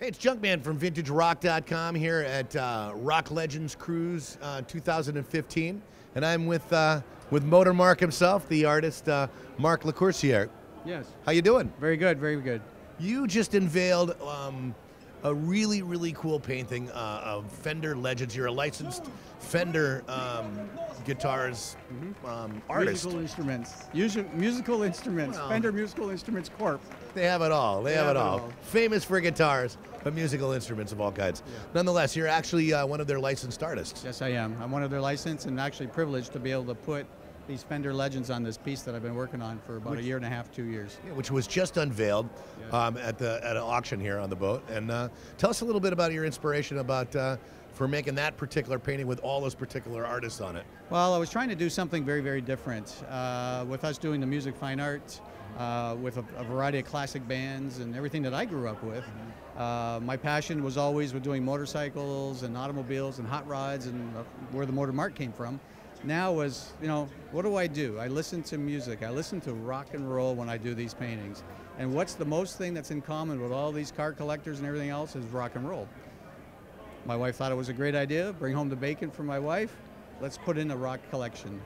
Hey, it's Junkman from VintageRock.com here at Rock Legends Cruise 2015, and I'm with Motor Marc himself, the artist Marc Lacourciere. Yes. How you doing? Very good, very good. You just unveiled a really cool painting of Fender Legends. You're a licensed Fender guitars artist. Musical instruments. Musical instruments. Well, Fender Musical Instruments Corp. They have it all. They have it all. all. Famous for guitars, but musical instruments of all kinds. Yeah. Nonetheless, you're actually one of their licensed artists. Yes, I am. I'm one of their licensed and actually privileged to be able to put these Fender Legends on this piece that I've been working on for about a year and a half, 2 years. Yeah, which was just unveiled at an auction here on the boat. And tell us a little bit about your inspiration for making that particular painting with all those particular artists on it. Well, I was trying to do something very different. With us doing the music fine art, with a variety of classic bands and everything that I grew up with. My passion was always with doing motorcycles and automobiles and hot rods, and where the Motor Marc came from. Now was, what do? I listen to music. I listen to rock and roll when I do these paintings. And what's the most thing that's in common with all these car collectors and everything else is rock and roll. My wife thought it was a great idea, bring home the bacon for my wife. Let's put in a rock collection.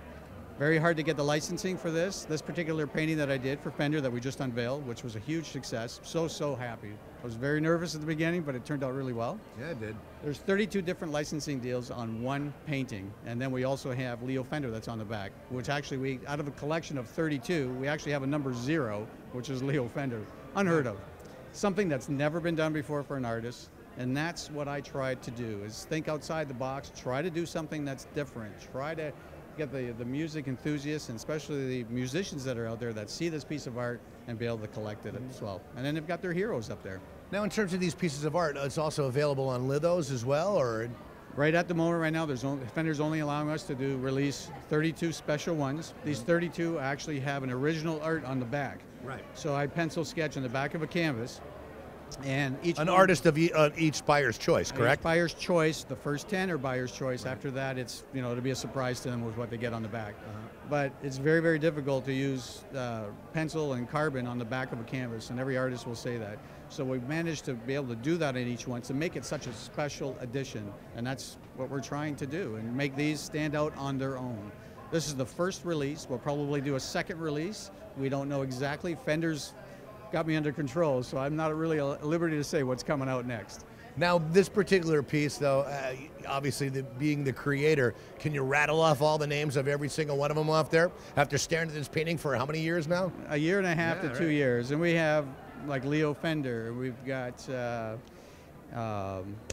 Very hard to get the licensing for this. This particular painting that I did for Fender that we just unveiled, which was a huge success. So happy. I was very nervous at the beginning, but it turned out really well. Yeah, it did. There's 32 different licensing deals on one painting. And then we also have Leo Fender that's on the back, which actually out of a collection of 32, we actually have a number 0, which is Leo Fender. Unheard of. Something that's never been done before for an artist. And that's what I tried to do, is think outside the box, try to do something that's different, try to get the music enthusiasts, and especially the musicians that are out there that see this piece of art and be able to collect it as well. And then they've got their heroes up there. Now, in terms of these pieces of art, it's also available on lithos as well, or? Right at the moment, right now, Fender's only allowing us to release 32 special ones. These 32 actually have an original art on the back. Right. So I pencil sketch on the back of a canvas. And artist of each buyer's choice, correct? Each buyer's choice. The first 10 are buyer's choice. Right. After that, it's it'll be a surprise to them with what they get on the back. But it's very difficult to use pencil and carbon on the back of a canvas, and every artist will say that. So we've managed to be able to do that in each one to make it such a special edition, and that's what we're trying to do, and make these stand out on their own. This is the first release. We'll probably do a second release. We don't know exactly. Fender's got me under control, so I'm not really at liberty to say what's coming out next. Now, this particular piece, though, obviously being the creator, can you rattle off all the names of every single one of them off there after staring at this painting for how many years now? A year and a half to 2 years, and we have like Leo Fender. We've got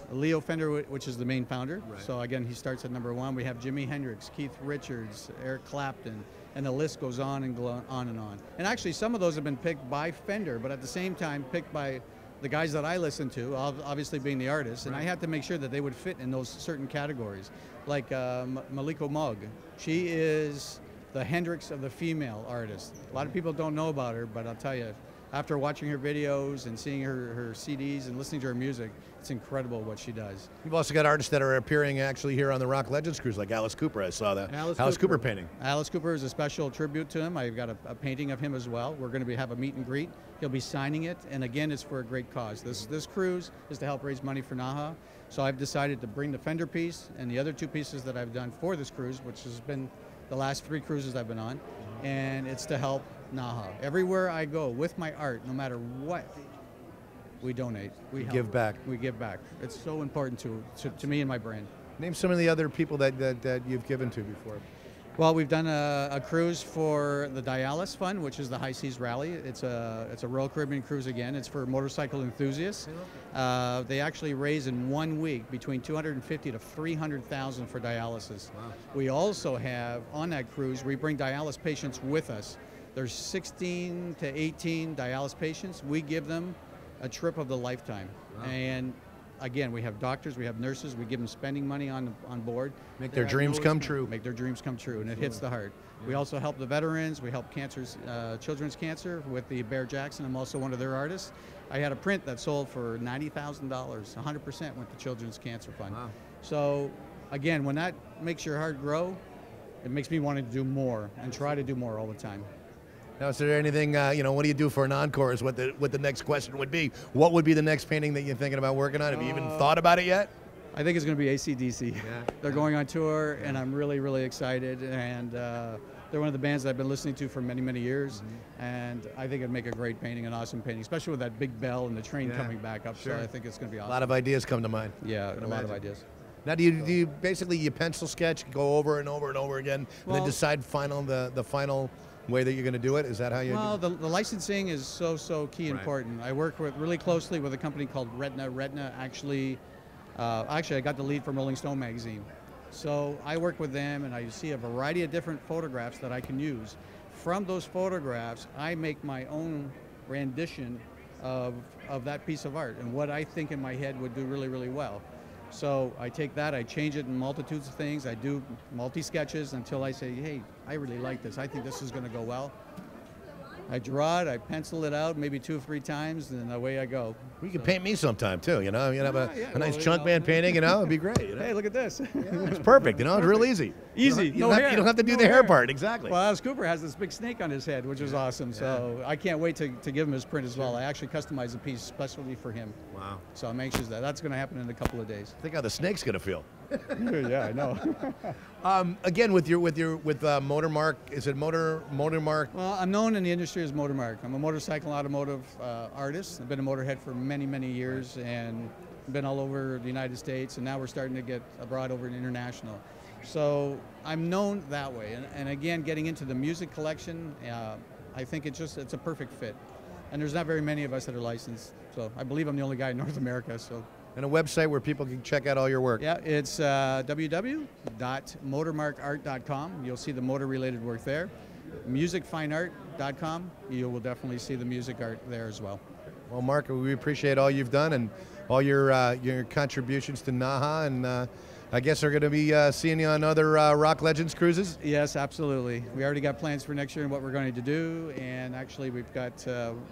Leo Fender, which is the main founder. Right. So again, he starts at number 1. We have Jimi Hendrix, Keith Richards, Eric Clapton, and the list goes on and on and on. And actually, some of those have been picked by Fender, but at the same time, picked by the guys that I listen to, obviously being the artist, and I had to make sure that they would fit in those certain categories. Like Maliko Mugg, she is the Hendrix of the female artists. A lot of people don't know about her, but I'll tell you, after watching her videos and seeing her CDs and listening to her music, it's incredible what she does. You've also got artists that are appearing actually here on the Rock Legends Cruise, like Alice Cooper. I saw that. Alice Cooper painting. Alice Cooper is a special tribute to him. I've got a painting of him as well. We're going to have a meet and greet. He'll be signing it, and again, it's for a great cause. This cruise is to help raise money for NAHA. So I've decided to bring the Fender piece and the other 2 pieces that I've done for this cruise, which has been the last 3 cruises I've been on, and it's to help NAHA. Everywhere I go with my art, no matter what, we donate. We give back. We give back. It's so important to me and my brand. Name some of the other people that you've given to before. Well, we've done a cruise for the Dialis Fund, which is the High Seas Rally. It's a Royal Caribbean cruise again. It's for motorcycle enthusiasts. They actually raise in 1 week between $250,000 to $300,000 for dialysis. Wow. We also have, on that cruise, we bring dialysis patients with us. There's 16 to 18 dialysis patients. We give them a trip of the lifetime. Wow. And again, we have doctors, we have nurses, we give them spending money on board. Make their dreams come true. Make their dreams come true, and it hits the heart. Yeah. We also help the veterans, we help children's cancer with the Bear Jackson. I'm also one of their artists. I had a print that sold for $90,000, 100% went to Children's Cancer Fund. Wow. So again, when that makes your heart grow, it makes me want to do more and try to do more all the time. Now, is there anything, what do you do for an encore is what the next question would be. What would be the next painting that you're thinking about working on? Have you even thought about it yet? I think it's going to be AC/DC. Yeah. They're going on tour, and I'm really, really excited. And they're one of the bands that I've been listening to for many, many years. And I think it'd make a great painting, an awesome painting, especially with that big bell and the train coming back up. Sure. So I think it's going to be awesome. A lot of ideas come to mind. Yeah, a lot of ideas. Now, do you basically you pencil sketch, go over and over and over again, and then decide the final way that you're going to do it? Is that how you? Well, the licensing is so key important. I work really closely with a company called Retina. Retina actually I got the lead from Rolling Stone magazine. So I work with them, and I see a variety of different photographs that I can use. From those photographs, I make my own rendition of that piece of art and what I think in my head would do really, really well. So I take that, I change it in multitudes of things. I do multi-sketches until I say, hey, I really like this. I think this is going to go well. I draw it, I pencil it out maybe 2 or 3 times, and away I go. You can paint me sometime too, you know. You have a nice chunk man painting, it'd be great. Hey, look at this. It's perfect, it's real easy. Easy, You don't have to do the hair part, exactly. Well, Alice Cooper has this big snake on his head, which is awesome. So I can't wait to give him his print as well. I actually customized a piece specially for him. Wow. So I'm anxious that's going to happen in a couple of days. Think how the snake's gonna feel. Yeah, I know. Again, with Motor Marc, is it Motor Marc? Well, I'm known in the industry as Motor Marc. I'm a motorcycle automotive artist. I've been a motorhead for many, many years and been all over the United States, and now we're starting to get abroad over to international. So I'm known that way. And again, getting into the music collection, I think it's a perfect fit. And there's not very many of us that are licensed. So I believe I'm the only guy in North America. So. And a website where people can check out all your work. Yeah, it's www.motormarkart.com. You'll see the motor-related work there. Musicfineart.com. You will definitely see the music art there as well. Well, Marc, we appreciate all you've done and all your contributions to NAHA, and I guess we're going to be seeing you on other Rock Legends cruises. Yes, absolutely. We already got plans for next year and what we're going to do, and actually we've got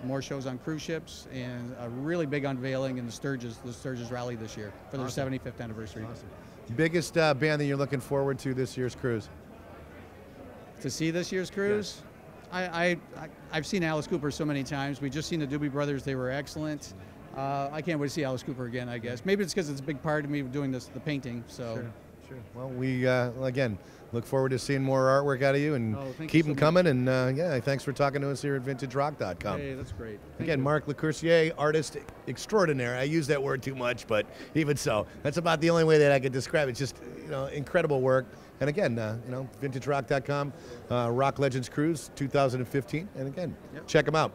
more shows on cruise ships and a really big unveiling in the Sturgis Rally this year for their 75th anniversary. Awesome. Biggest band that you're looking forward to this year's cruise? To see this year's cruise? Yes. I've seen Alice Cooper so many times. We just seen the Doobie Brothers. They were excellent. I can't wait to see Alice Cooper again, I guess. Maybe it's because it's a big part of me doing the painting. So. Sure. Well, we, again, look forward to seeing more artwork out of you, and keep them coming. And, thanks for talking to us here at VintageRock.com. Hey, that's great. Again, Marc Lacourciere, artist extraordinaire. I use that word too much, but even so, that's about the only way that I could describe it. Just, incredible work. And again, VintageRock.com, Rock Legends Cruise 2015. And again, check them out.